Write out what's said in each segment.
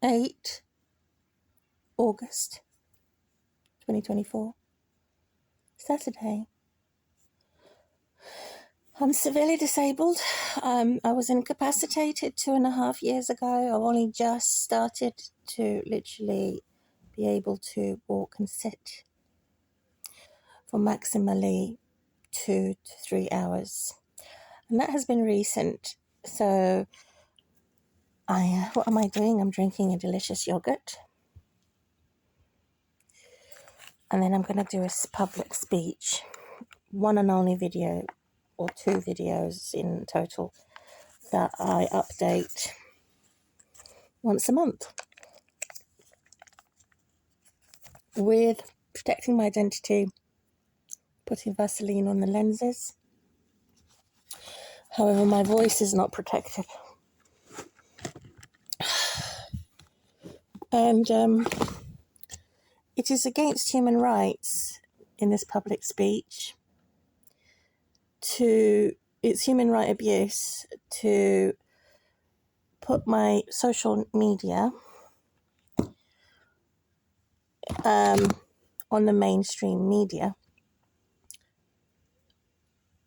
8 August 2024, Saturday. I'm severely disabled. I was incapacitated 2.5 years ago. I've only just started to literally be able to walk and sit for maximally 2 to 3 hours. And that has been recent. So what am I doing? I'm drinking a delicious yogurt. And then I'm going to do a public speech. One and only video, or 2 videos in total, that I update once a month with protecting my identity, putting Vaseline on the lenses. However, my voice is not protected. And it is against human rights in this public speech it's human right abuse to put my social media on the mainstream media.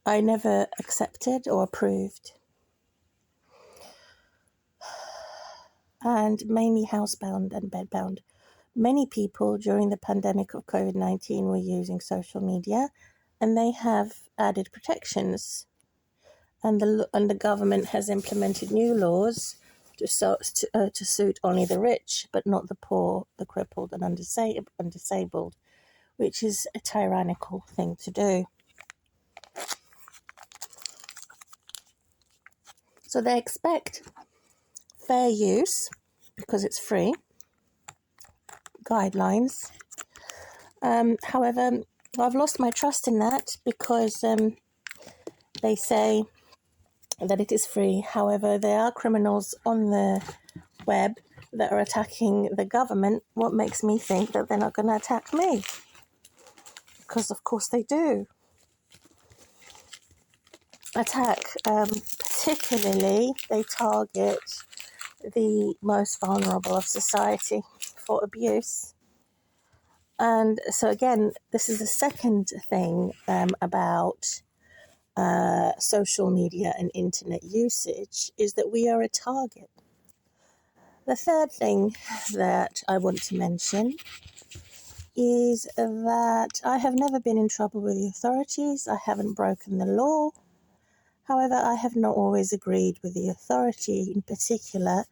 I never accepted or approved. And mainly housebound and bedbound. Many people during the pandemic of COVID-19 were using social media, and they have added protections. And the government has implemented new laws to suit only the rich, but not the poor, the crippled and disabled, which is a tyrannical thing to do. So they expect fair use, because it's free, guidelines. However, I've lost my trust in that, because they say that it is free. However, there are criminals on the web that are attacking the government. What makes me think that they're not going to attack me? Because of course they do attack. Particularly, they target the most vulnerable of society for abuse. And so again, this is the second thing about social media and internet usage, is that we are a target. The third thing that I want to mention is that I have never been in trouble with the authorities. I haven't broken the law. However, I have not always agreed with the authority, in particular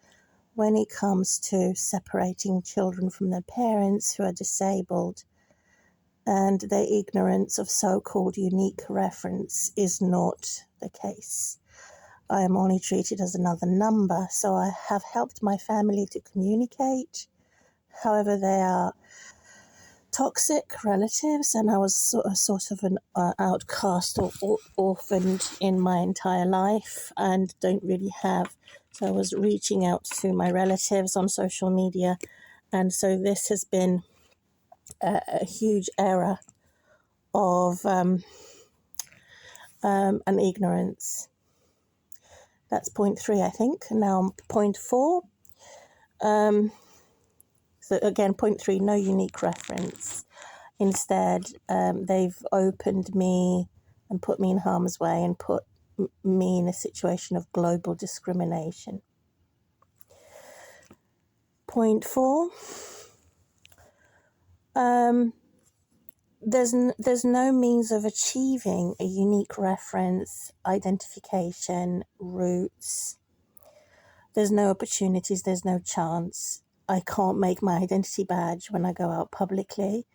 when it comes to separating children from their parents who are disabled, and their ignorance of so-called unique reference is not the case. I am only treated as another number, so I have helped my family to communicate. However, they are toxic relatives, and I was sort of an outcast or orphaned in my entire life and don't really have. So I was reaching out to my relatives on social media, and so this has been a huge error of an ignorance. That's point 3, I think. Now point 4. So again, point 3, no unique reference. Instead, they've opened me and put me in harm's way and put me in a situation of global discrimination. Point 4. There's no means of achieving a unique reference, identification, roots. There's no opportunities, there's no chance. I can't make my identity badge when I go out publicly,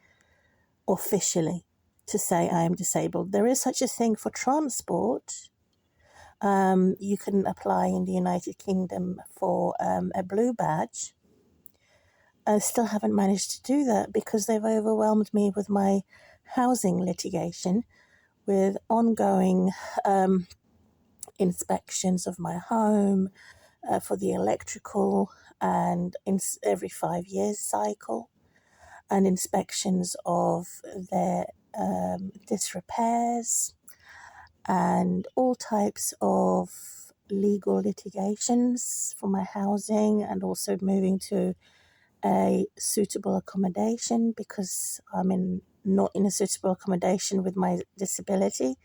officially, to say I am disabled. There is such a thing for transport. You can apply in the United Kingdom for a blue badge. I still haven't managed to do that because they've overwhelmed me with my housing litigation, with ongoing inspections of my home for the electrical, and every 5 years cycle, and inspections of their disrepairs and all types of legal litigations for my housing and also moving to a suitable accommodation because I'm not in a suitable accommodation with my disability.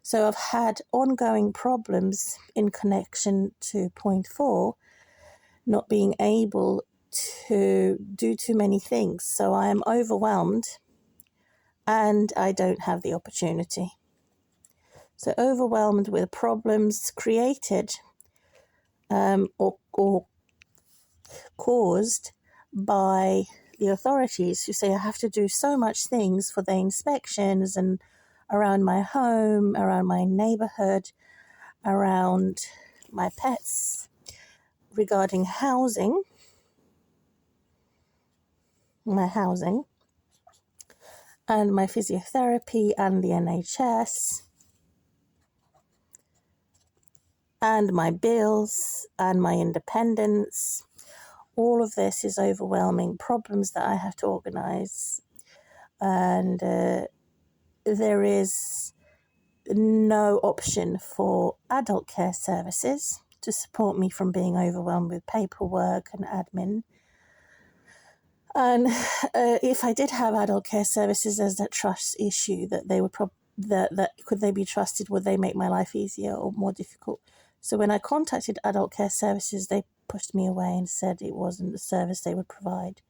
So I've had ongoing problems in connection to point 4, not being able to do too many things. So I am overwhelmed and I don't have the opportunity. So overwhelmed with problems created or caused by the authorities who say I have to do so much things for the inspections and around my home, around my neighborhood, around my pets, regarding housing, my housing, and my physiotherapy and the NHS, and my bills and my independence. All of this is overwhelming problems that I have to organize. And there is no option for adult care services to support me from being overwhelmed with paperwork and admin. And if I did have adult care services, there's that trust issue that they would that could they be trusted? Would they make my life easier or more difficult? So when I contacted adult care services, they pushed me away and said it wasn't the service they would provide.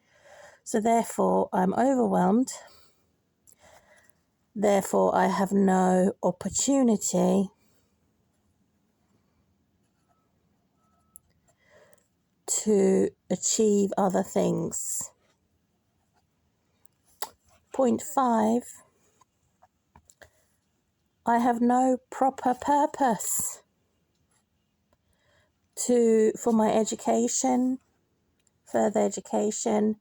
So therefore, I'm overwhelmed. Therefore, I have no opportunity to achieve other things. Point 5, I have no proper purpose for my education, further education,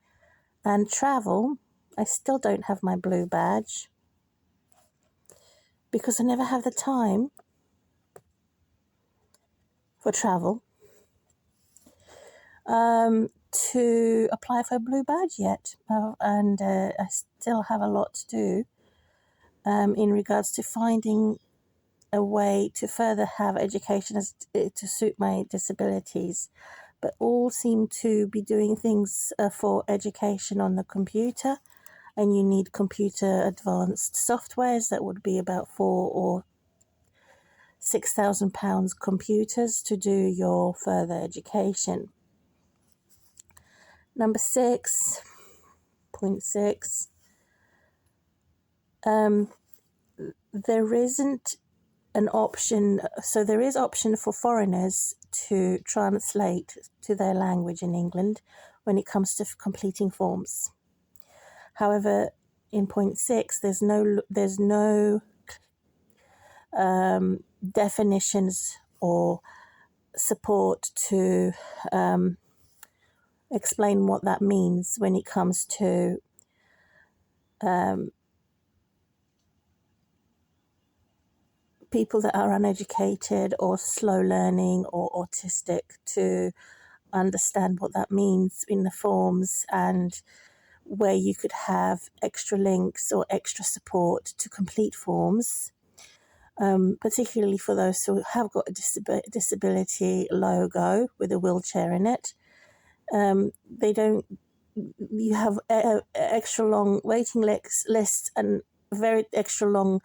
and travel. I still don't have my blue badge because I never have the time for travel to apply for a blue badge yet. And I still have a lot to do in regards to finding a way to further have education to suit my disabilities. But all seem to be doing things for education on the computer, and you need computer advanced softwares that would be about £4,000 or £6,000 computers to do your further education. Number 6.6, there isn't an option. So there is option for foreigners to translate to their language in England when it comes to completing forms. However, in point 6, there's no definitions or support to explain what that means when it comes to people that are uneducated or slow learning or autistic to understand what that means in the forms, and where you could have extra links or extra support to complete forms, particularly for those who have got a disability logo with a wheelchair in it. You have extra long waiting lists and very extra long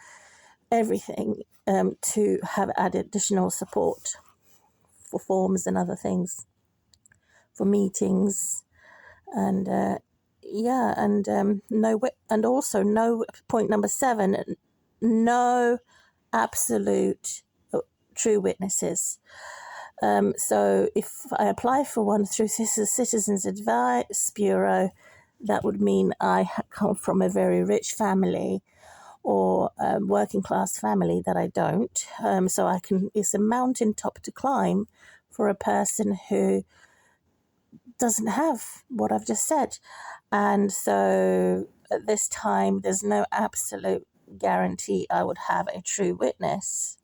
everything to have added additional support for forms and other things, for meetings, and and also no, point number 7, no absolute true witnesses. So if I apply for one through Citizens Advice Bureau, that would mean I come from a very rich family or working class family that I don't. So it's a mountaintop to climb for a person who doesn't have what I've just said. And so at this time, there's no absolute guarantee I would have a true witness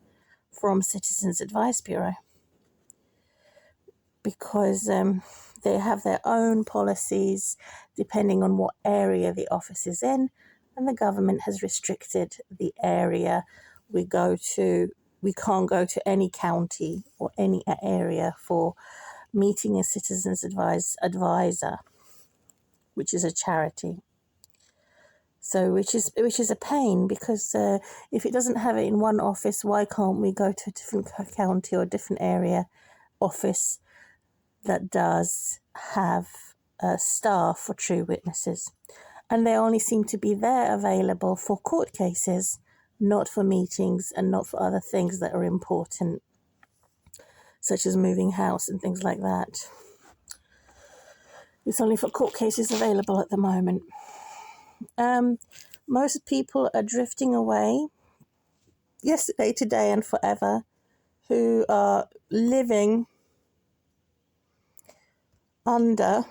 from Citizens Advice Bureau, because they have their own policies depending on what area the office is in, and the government has restricted the area we go to we can't go to any county or any area for meeting a citizen's advisor, which is a charity. So, which is a pain, because if it doesn't have it in one office, why can't we go to a different county or different area office that does have staff for true witnesses? And they only seem to be there available for court cases, not for meetings and not for other things that are important, such as moving house and things like that. It's only for court cases available at the moment. Most people are drifting away yesterday, today, and forever, who are living under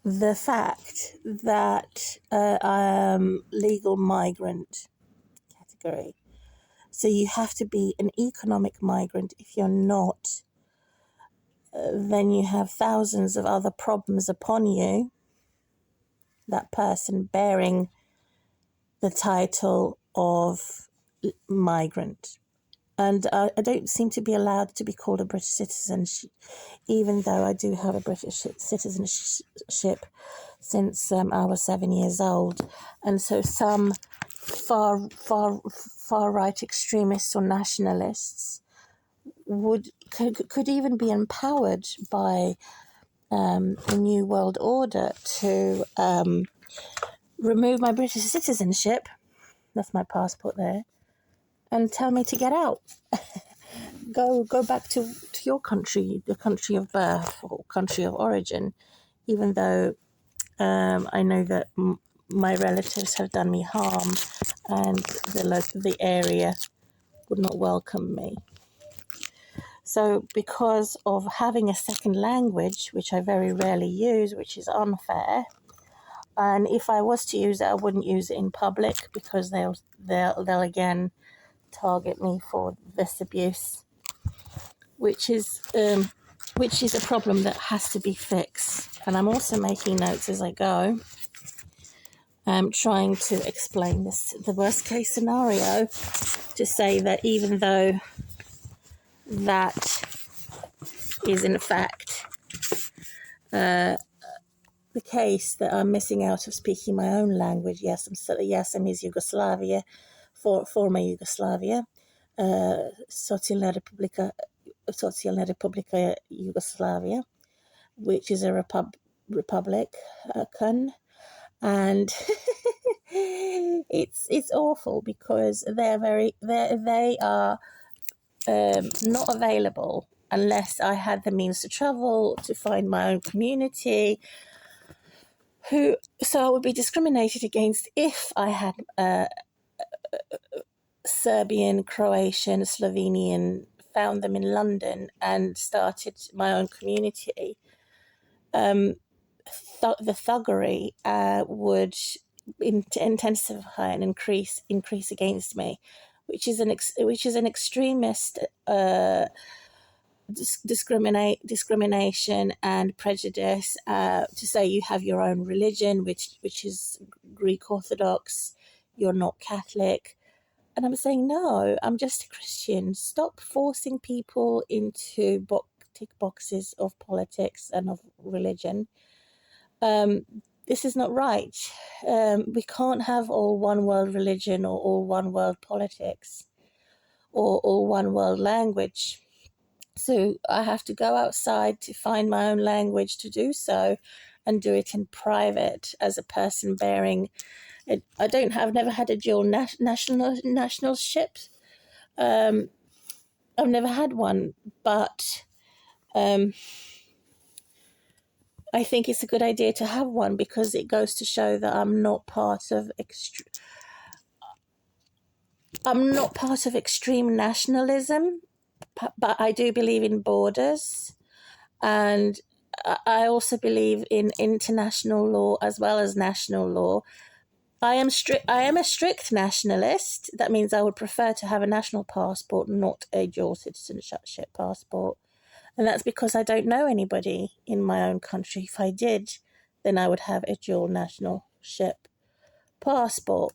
the fact that I am legal migrant category. So you have to be an economic migrant. If you're not, then you have thousands of other problems upon you, that person bearing the title of migrant. And I don't seem to be allowed to be called a British citizen, even though I do have a British citizenship since I was 7 years old. And so some far right extremists or nationalists could even be empowered by the New World Order to remove my British citizenship, that's my passport there, and tell me to get out. Go back to your country, the country of birth or country of origin, even though I know that my relatives have done me harm and the area would not welcome me. So because of having a second language, which I very rarely use, which is unfair, and if I was to use it, I wouldn't use it in public, because they'll again target me for this abuse, which is a problem that has to be fixed. And I'm also making notes as I go. I'm trying to explain the worst case scenario, to say that even though that is in fact the case, that I'm missing out of speaking my own language. Yes, I'm East Yugoslavia, former Yugoslavia, Socijalna Republika Yugoslavia, which is a republic, and it's awful, because they are not available unless I had the means to travel to find my own community. So I would be discriminated against if I had Serbian, Croatian, Slovenian, found them in London and started my own community. The thuggery would intensify and increase against me, which is an extremist discrimination and prejudice, to say you have your own religion, which is Greek Orthodox, you're not Catholic. And I'm saying, no, I'm just a Christian. Stop forcing people into tick boxes of politics and of religion. This is not right. We can't have all one world religion, or all one world politics, or all one world language. So I have to go outside to find my own language to do so, and do it in private as a person bearing it. I've never had a dual nationalship. I've never had one, but I think it's a good idea to have one, because it goes to show that I'm not part of extreme nationalism, but I do believe in borders, and I also believe in international law as well as national law. I am a strict nationalist. That means I would prefer to have a national passport, not a dual citizenship passport. And that's because I don't know anybody in my own country. If I did, then I would have a dual nationalship passport.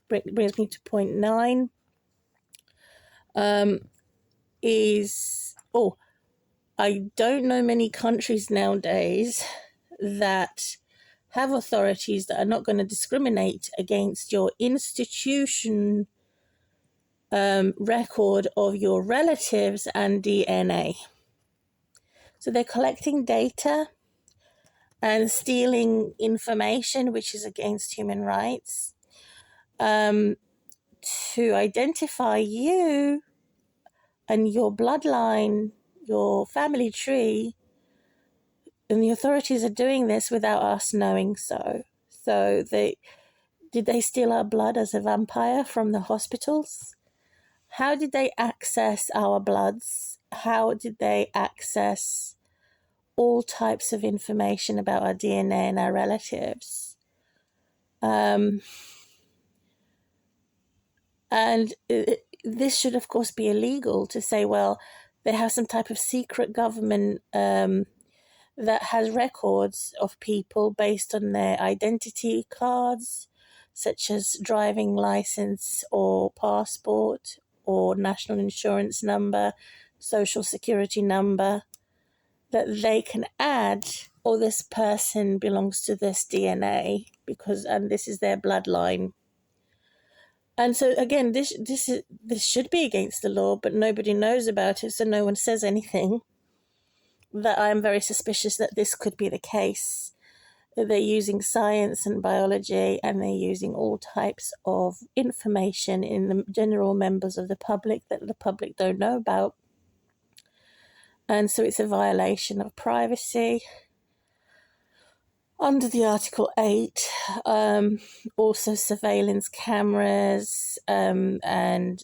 Brings me to point 9. I don't know many countries nowadays that have authorities that are not going to discriminate against your institution record of your relatives and DNA. So they're collecting data and stealing information, which is against human rights, to identify you and your bloodline, your family tree. And the authorities are doing this without us knowing so. So did they steal our blood as a vampire from the hospitals? How did they access our bloods? How did they access all types of information about our DNA and our relatives? And this should, of course, be illegal to say, well, they have some type of secret government that has records of people based on their identity cards, such as driving license or passport or national insurance number, social security number, that they can add, oh, this person belongs to this DNA and this is their bloodline. And so again, this should be against the law, but nobody knows about it, so no one says anything. That I'm very suspicious that this could be the case. They're using science and biology, and they're using all types of information in the general members of the public that the public don't know about. And so it's a violation of privacy. Under the Article 8, also surveillance cameras and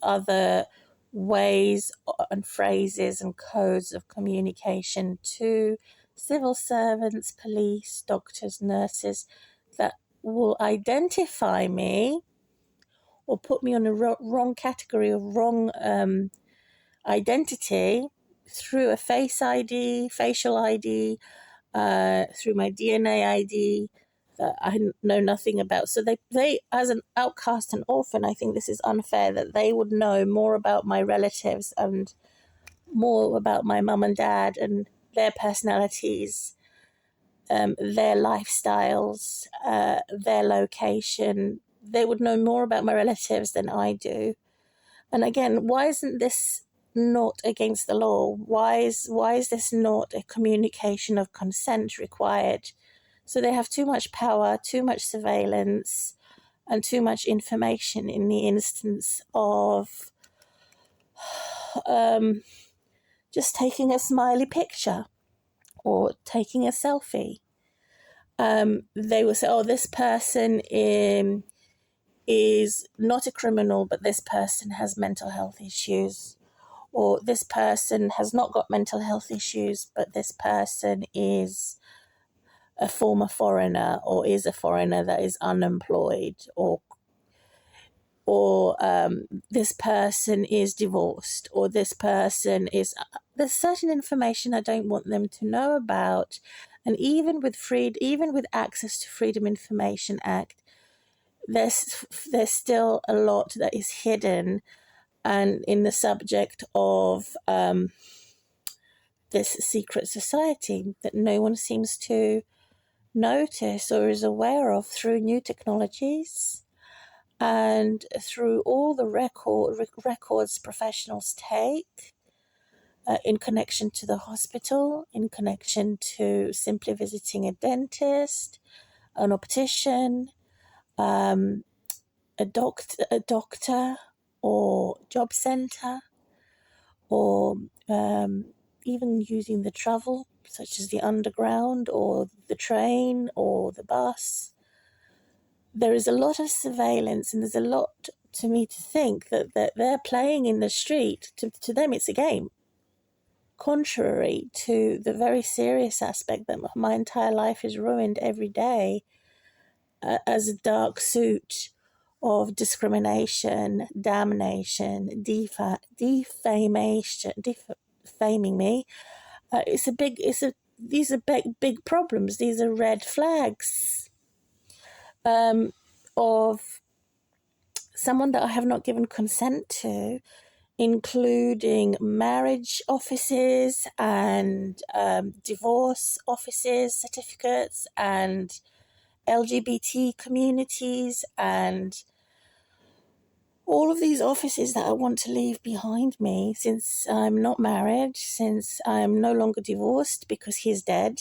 other ways and phrases and codes of communication to civil servants, police, doctors, nurses that will identify me or put me on a wrong category or wrong identity through a face ID, facial ID, through my DNA ID that I know nothing about. So they, as an outcast and orphan, I think this is unfair that they would know more about my relatives and more about my mum and dad and their personalities, their lifestyles, their location. They would know more about my relatives than I do. And again, why isn't this not against the law? Why is this not a communication of consent required? So they have too much power, too much surveillance, and too much information in the instance of just taking a smiley picture or taking a selfie. They will say, oh, this person is not a criminal, but this person has mental health issues. Or this person has not got mental health issues, but this person is a former foreigner or is a foreigner that is unemployed, or this person is divorced, or this person is... There's certain information I don't want them to know about. And even with access to Freedom Information Act, there's still a lot that is hidden and in the subject of this secret society that no one seems to notice or is aware of through new technologies and through all the records professionals take in connection to the hospital, in connection to simply visiting a dentist, an optician, a doctor or job centre, or even using the travel, such as the underground or the train or the bus. There is a lot of surveillance, and there's a lot to me to think that they're playing in the street. To them, it's a game. Contrary to the very serious aspect that my entire life is ruined every day as a dark suit of discrimination, damnation, defamation, defaming me. It's these are big problems. These are red flags of someone that I have not given consent to, including marriage offices and divorce offices, certificates, and LGBT communities, and all of these offices that I want to leave behind me, since I'm not married, since I'm no longer divorced because he's dead.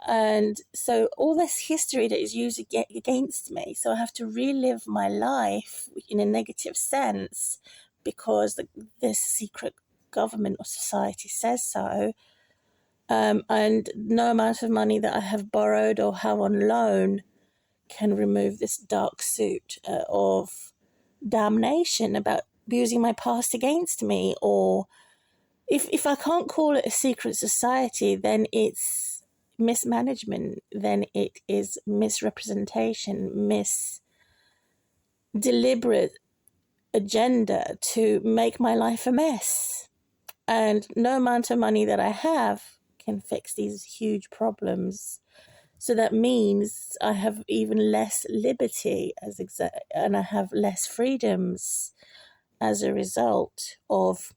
And so all this history that is used against me, so I have to relive my life in a negative sense because this secret government or society says so. And no amount of money that I have borrowed or have on loan can remove this dark suit of damnation about using my past against me. Or if I can't call it a secret society, then it's mismanagement, then it is misrepresentation, deliberate agenda to make my life a mess. And no amount of money that I have can fix these huge problems. So that means I have even less liberty and I have less freedoms as a result of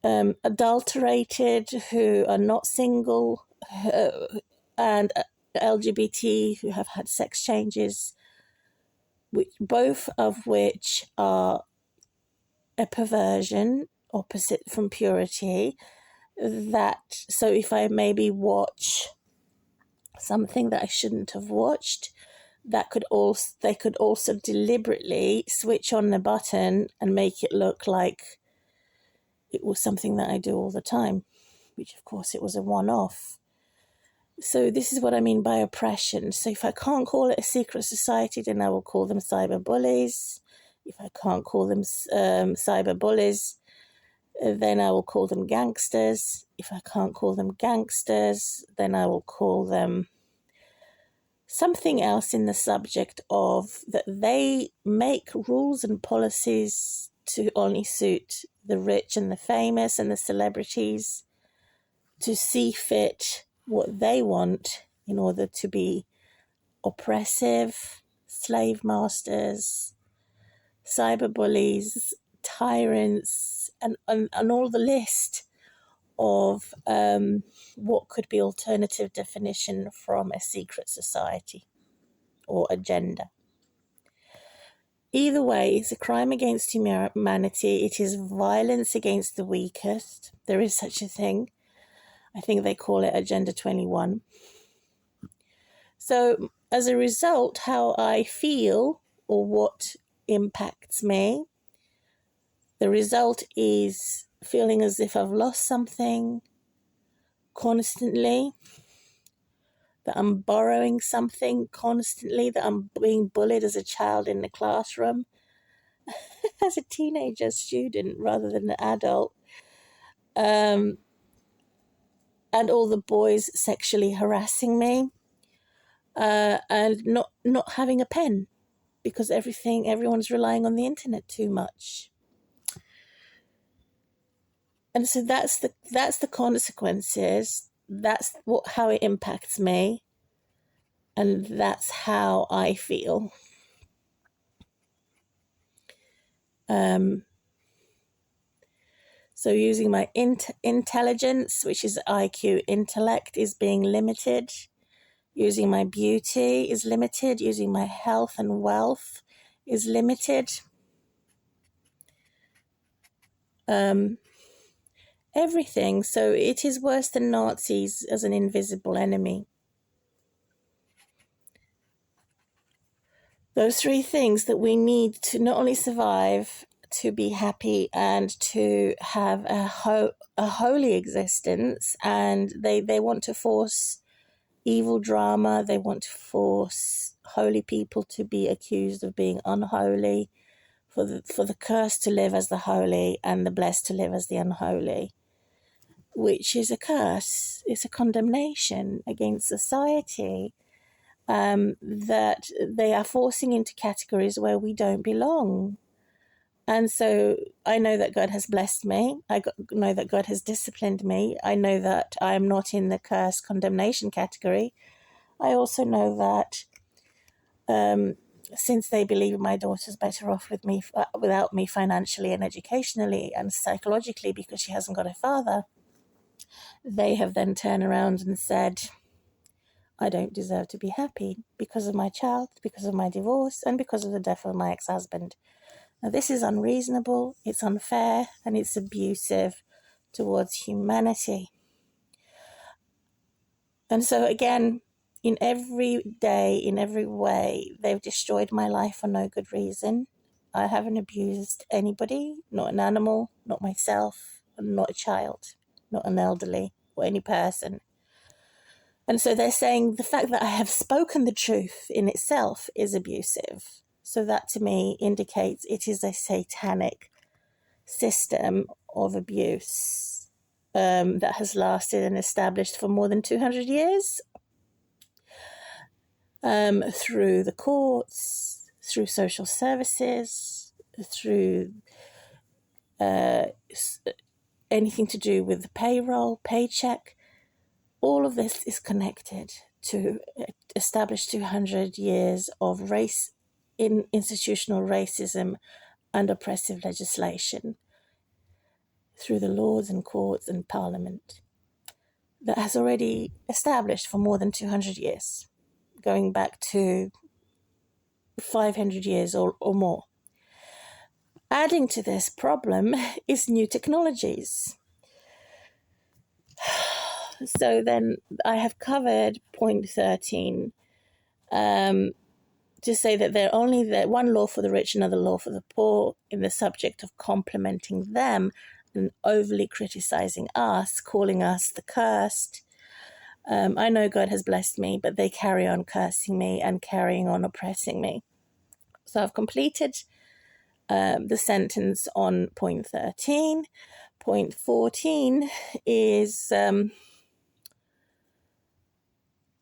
adulterated who are not single and LGBT who have had sex changes, both of which are a perversion opposite from purity. So if I maybe watch something that I shouldn't have watched, they could also deliberately switch on the button and make it look like it was something that I do all the time, which of course it was a one-off. So this is what I mean by oppression. So if I can't call it a secret society, then I will call them cyber bullies. If I can't call them cyber bullies, then I will call them gangsters. If I can't call them gangsters, then I will call them something else in the subject of that they make rules and policies to only suit the rich and the famous and the celebrities to see fit what they want in order to be oppressive, slave masters, cyber bullies, tyrants, and all the list of what could be alternative definition from a secret society or agenda. Either way, it's a crime against humanity. It is violence against the weakest. There is such a thing. I think they call it Agenda 21. So as a result, how I feel or what impacts me, the result is feeling as if I've lost something constantly, that I'm borrowing something constantly, that I'm being bullied as a child in the classroom, as a teenager student rather than an adult, and all the boys sexually harassing me, and not having a pen because everyone's relying on the internet too much. And so that's the consequences. That's how it impacts me, and that's how I feel. So using my intelligence, which is IQ, intellect, is being limited. Using my beauty is limited. Using my health and wealth is limited. Everything. So it is worse than Nazis as an invisible enemy. Those three things that we need to not only survive, to be happy, and to have a holy existence. And they want to force evil drama. They want to force holy people to be accused of being unholy, for the cursed to live as the holy and the blessed to live as the unholy, which is a curse. It's a condemnation against society. That they are forcing into categories where we don't belong. And so I know that God has blessed me. Know that God has disciplined me. I know that I am not in the curse condemnation category. I also know that since they believe my daughter's better off with me without me financially and educationally and psychologically because she hasn't got a father, they have then turned around and said, I don't deserve to be happy because of my child, because of my divorce, and because of the death of my ex-husband. Now, this is unreasonable, it's unfair, and it's abusive towards humanity. And so again, in every day, in every way, they've destroyed my life for no good reason. I haven't abused anybody, not an animal, not myself, not a child, not an elderly or any person. And so they're saying the fact that I have spoken the truth in itself is abusive. So that to me indicates it is a satanic system of abuse that has lasted and established for more than 200 years. Through the courts, through social services, through anything to do with the payroll, paycheck. All of this is connected to establish 200 years of institutional racism and oppressive legislation through the laws and courts and parliament that has already established for more than 200 years, going back to 500 years or more. Adding to this problem is new technologies. So then I have covered point 13 to say that they're only one law for the rich, another law for the poor, in the subject of complimenting them and overly criticizing us, calling us the cursed. I know God has blessed me, but they carry on cursing me and carrying on oppressing me. So I've completed the sentence on point 13. Point 14 is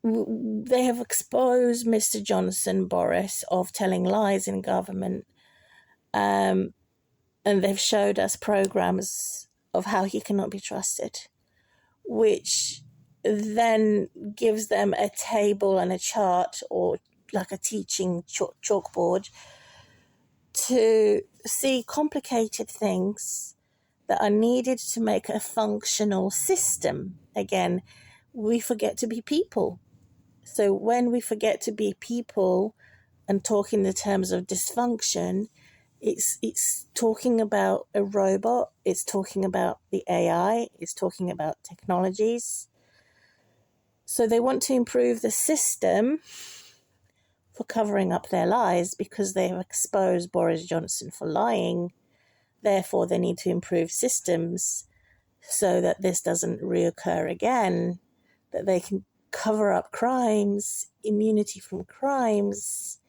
they have exposed Mr. Johnson Boris of telling lies in government, and they've showed us programs of how he cannot be trusted, which then gives them a table and a chart or like a teaching chalkboard to see complicated things that are needed to make a functional system. Again, we forget to be people. So when we forget to be people and talk in the terms of dysfunction, it's talking about a robot, it's talking about the AI, it's talking about technologies. So they want to improve the system for covering up their lies because they have exposed Boris Johnson for lying. Therefore, they need to improve systems so that this doesn't reoccur again, that they can cover up crimes, immunity from crimes,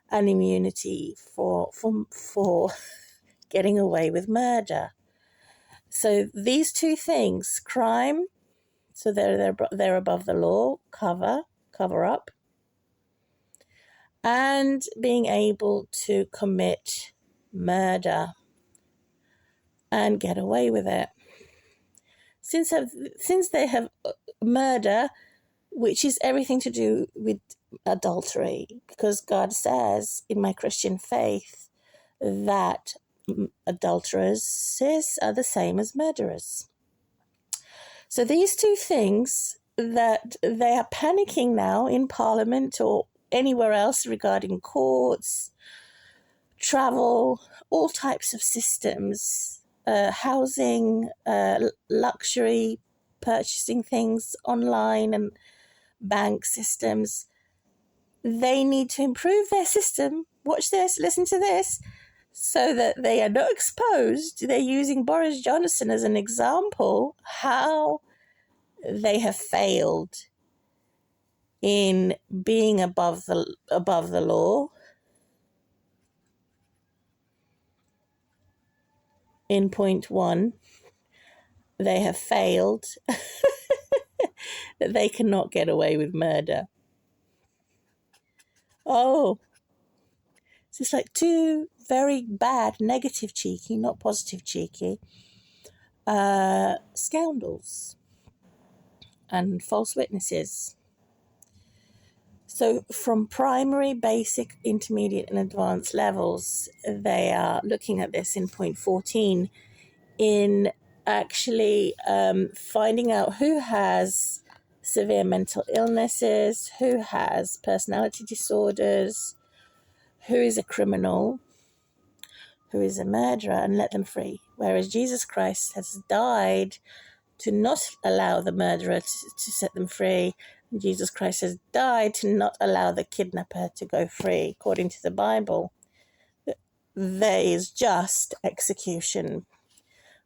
and immunity for getting away with murder. So these two things, crime, so they're above the law, cover up, and being able to commit murder and get away with it. Since they have murder, which is everything to do with adultery, because God says in my Christian faith that adulterers are the same as murderers. So these two things that they are panicking now in Parliament or anywhere else regarding courts, travel, all types of systems, housing, luxury, purchasing things online and bank systems. They need to improve their system. Watch this, listen to this, so that they are not exposed. They're using Boris Johnson as an example how they have failed in being above the law. In point 1, they have failed that they cannot get away with murder. Oh, So it's like two very bad, negative cheeky, not positive cheeky, scoundrels and false witnesses. So from primary, basic, intermediate and advanced levels, they are looking at this in point 14 in actually finding out who has severe mental illnesses, who has personality disorders, who is a criminal, who is a murderer, and let them free. Whereas Jesus Christ has died to not allow the murderer to set them free. And Jesus Christ has died to not allow the kidnapper to go free. According to the Bible, there is just execution.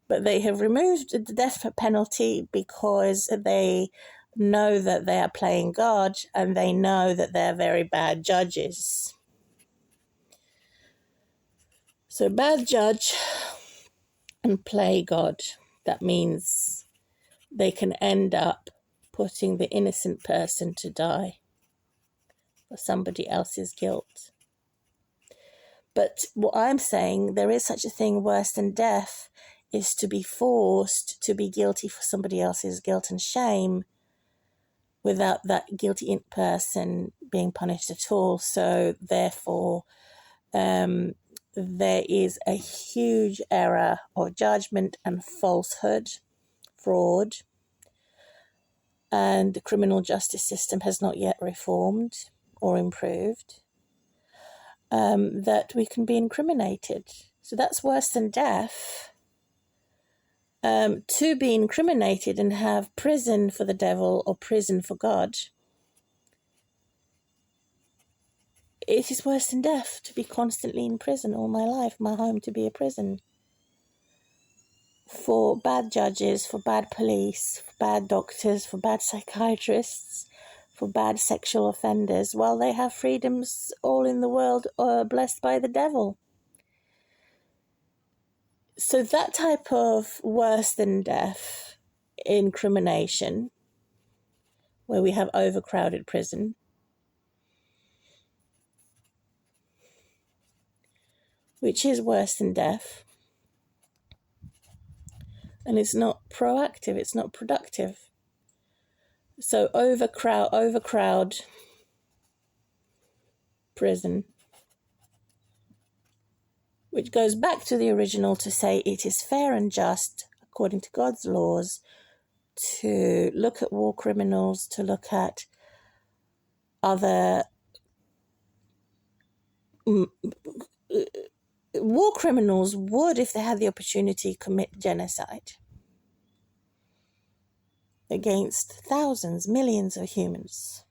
But they have removed the death penalty because they know that they are playing God and they know that they're very bad judges. So bad judge and play God. That means they can end up putting the innocent person to die for somebody else's guilt. But what I'm saying, there is such a thing worse than death, is to be forced to be guilty for somebody else's guilt and shame without that guilty person being punished at all. So therefore, there is a huge error of judgment and falsehood, fraud, and the criminal justice system has not yet reformed or improved, that we can be incriminated. So that's worse than death. To be incriminated and have prison for the devil or prison for God, it is worse than death to be constantly in prison all my life, my home to be a prison. For bad judges, for bad police, for bad doctors, for bad psychiatrists, for bad sexual offenders, while they have freedoms all in the world blessed by the devil. So that type of worse than death incrimination, where we have overcrowded prison, which is worse than death, and it's not proactive, it's not productive. So overcrowd prison, which goes back to the original to say it is fair and just, according to God's laws, to look at war criminals, to look at other war criminals would, if they had the opportunity, commit genocide against thousands, millions of humans.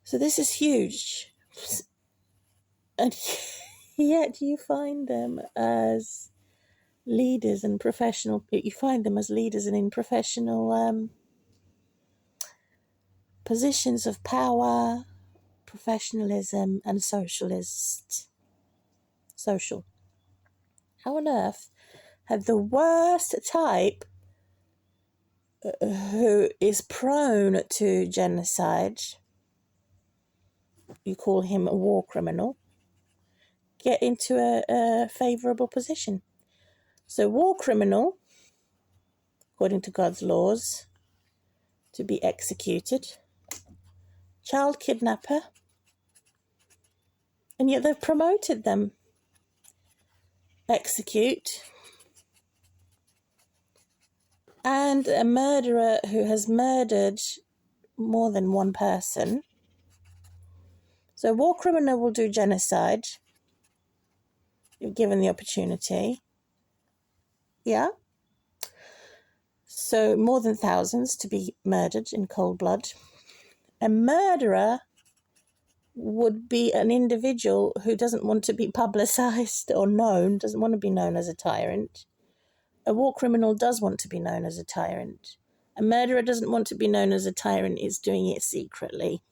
So this is huge. And yet you find them as leaders and you find them as leaders and in professional positions of power, professionalism, and social. How on earth had the worst type, who is prone to genocide, you call him a war criminal, get into a favourable position? So war criminal, according to God's laws, to be executed. Child kidnapper, and yet they've promoted them. Execute. And a murderer who has murdered more than one person. So a war criminal will do genocide if given the opportunity. Yeah. So more than thousands to be murdered in cold blood. A murderer would be an individual who doesn't want to be publicized or known, doesn't want to be known as a tyrant. A war criminal does want to be known as a tyrant. A murderer doesn't want to be known as a tyrant, is doing it secretly.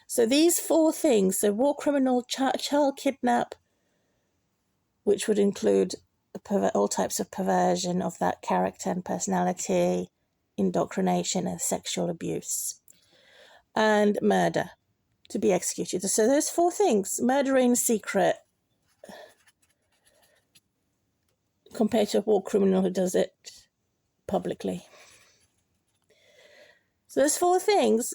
So these four things, so war criminal, child kidnap, which would include all types of perversion of that character and personality, indoctrination and sexual abuse, and murder. to be executed. So there's 4 things: murder in secret compared to a war criminal who does it publicly. So there's 4 things.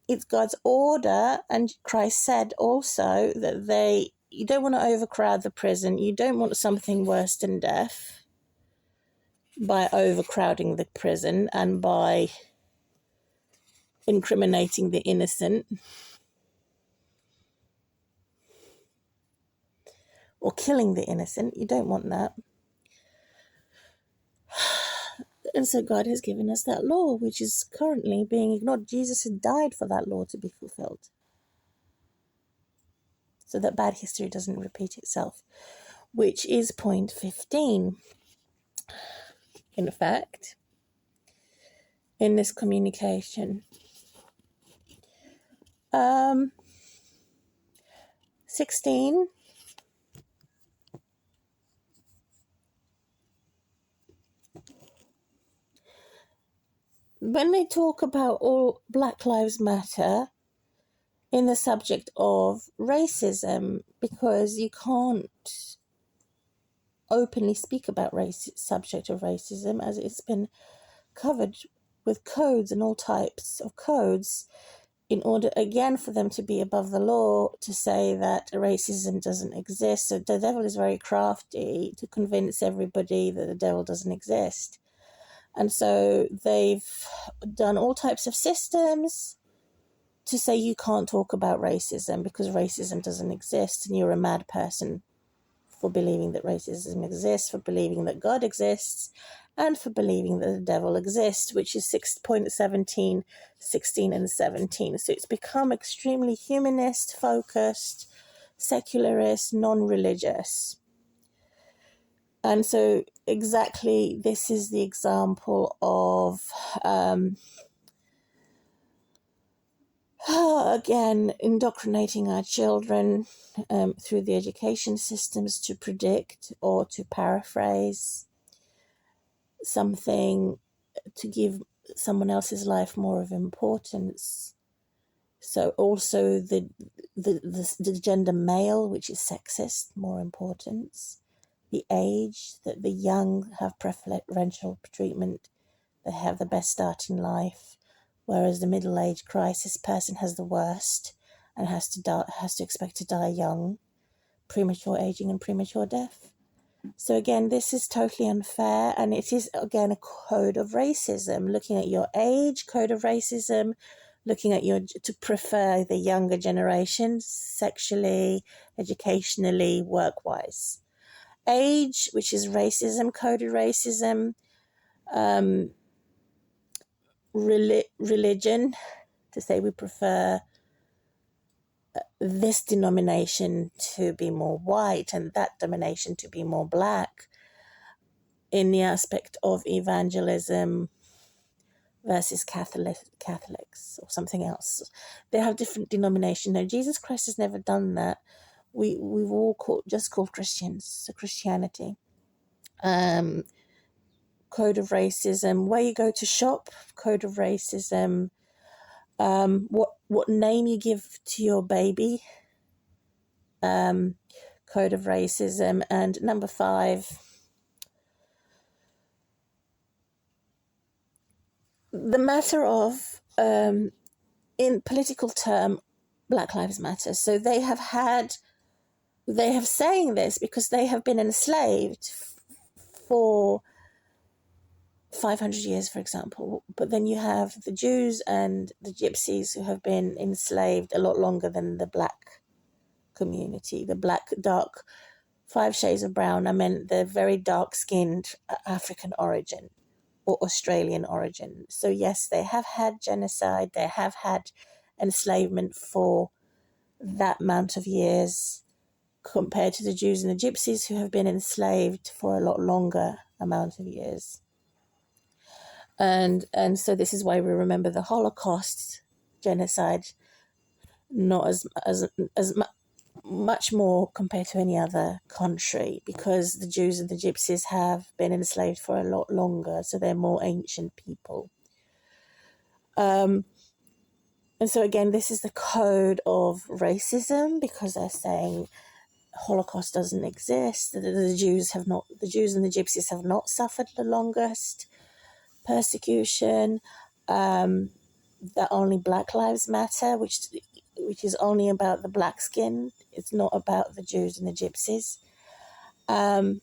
It's God's order, and Christ said also that you don't want to overcrowd the prison. You don't want something worse than death by overcrowding the prison and by incriminating the innocent or killing the innocent. You don't want that. And so God has given us that law, which is currently being ignored. Jesus had died for that law to be fulfilled, so that bad history doesn't repeat itself, which is point 15. In fact, in this communication. 16. When they talk about all Black Lives Matter in the subject of racism, because you can't openly speak about subject of racism as it's been covered with codes and all types of codes, in order, again, for them to be above the law, to say that racism doesn't exist. So the devil is very crafty to convince everybody that the devil doesn't exist. And so they've done all types of systems to say you can't talk about racism because racism doesn't exist and you're a mad person for believing that racism exists, for believing that God exists, and for believing that the devil exists, which is 6.17, 16, and 17. So it's become extremely humanist, focused, secularist, non-religious. And so exactly this is the example of, again, indoctrinating our children through the education systems to predict or to paraphrase something, to give someone else's life more of importance. So also the gender male, which is sexist, more importance. The age, that the young have preferential treatment, they have the best start in life, whereas the middle-aged crisis person has the worst and has to expect to die young, premature aging and premature death. So again, this is totally unfair, and it is, again, a code of racism, looking at your age, code of racism, looking at to prefer the younger generation, sexually, educationally, work-wise. Age, which is racism, coded racism, religion, to say we prefer this denomination to be more white and that denomination to be more black, in the aspect of evangelism versus Catholics or something else. They have different denominations. Now, Jesus Christ has never done that. We've all just called Christians, so Christianity. Code of racism, where you go to shop, code of racism, what name you give to your baby, code of racism, and number 5, the matter of, in political term, Black Lives Matter. So they have saying this because they have been enslaved for 500 years, for example. But then you have the Jews and the Gypsies who have been enslaved a lot longer than the black community, the black, dark, 5 shades of brown. I meant the very dark-skinned African origin or Australian origin. So yes, they have had genocide, they have had enslavement for that amount of years, compared to the Jews and the Gypsies who have been enslaved for a lot longer amount of years. And so this is why we remember the Holocaust, genocide, not as much more compared to any other country, because the Jews and the Gypsies have been enslaved for a lot longer, so they're more ancient people. And so again, this is the code of racism, because they're saying Holocaust doesn't exist. The Jews and the Gypsies have not suffered the longest persecution. That only Black Lives Matter, which is only about the black skin. It's not about the Jews and the Gypsies. And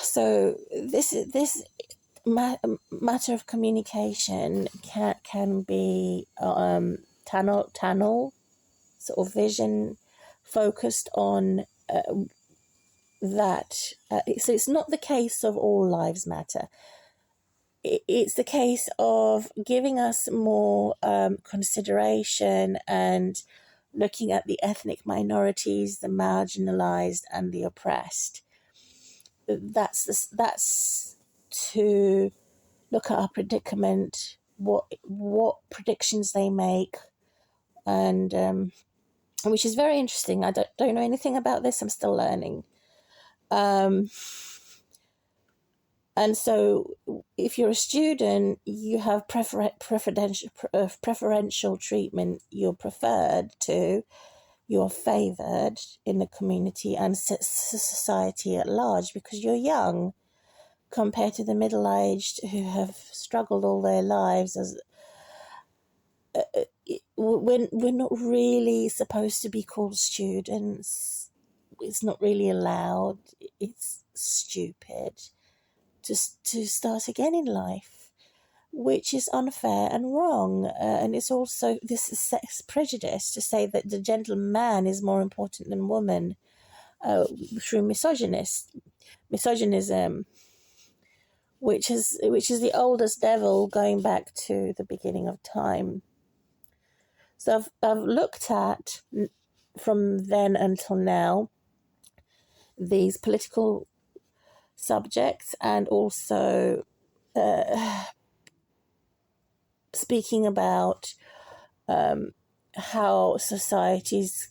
so this matter of communication can be tunnel sort of vision focused on that. So it's not the case of all lives matter. It's the case of giving us more consideration and looking at the ethnic minorities, the marginalized, and the oppressed. That's to look at our predicament, what predictions they make, and which is very interesting. I don't know anything about this. I'm still learning. And so if you're a student, you have preferential treatment. You're preferred to, you're favoured in the community and society at large because you're young compared to the middle-aged who have struggled all their lives. We're not really supposed to be called students. It's not really allowed. It's stupid to start again in life, which is unfair and wrong. And it's also, this is sex prejudice to say that the gentleman is more important than woman through misogynism, which is the oldest devil going back to the beginning of time. So I've looked at, from then until now, these political subjects, and also speaking about how societies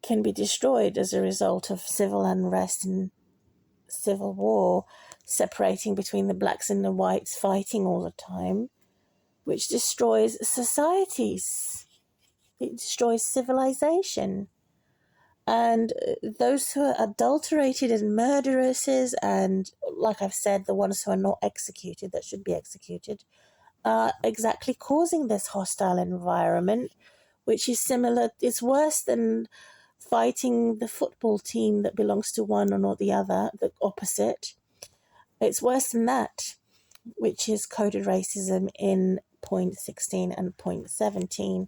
can be destroyed as a result of civil unrest and civil war, separating between the blacks and the whites, fighting all the time, which destroys societies. It destroys civilization. And those who are adulterated and murderesses, and like I've said, the ones who are not executed, that should be executed, are exactly causing this hostile environment, which is similar. It's worse than fighting the football team that belongs to one or not the other, the opposite. It's worse than that, which is coded racism in point 16 and point 17.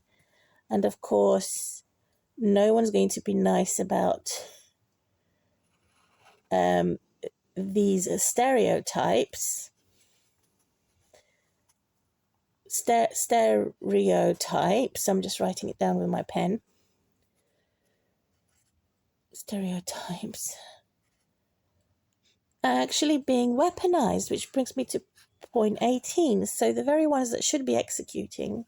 And of course, no one's going to be nice about these stereotypes. Stereotypes. I'm just writing it down with my pen. Stereotypes are actually being weaponized, which brings me to point 18. So the very ones that should be executed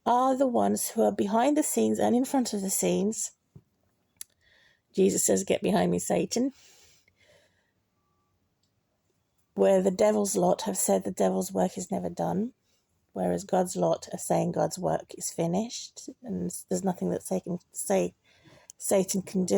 are the ones who are behind the scenes and in front of the scenes. Jesus says, "Get behind me, Satan." Where the devil's lot have said the devil's work is never done, whereas God's lot are saying God's work is finished, and there's nothing that Satan can do.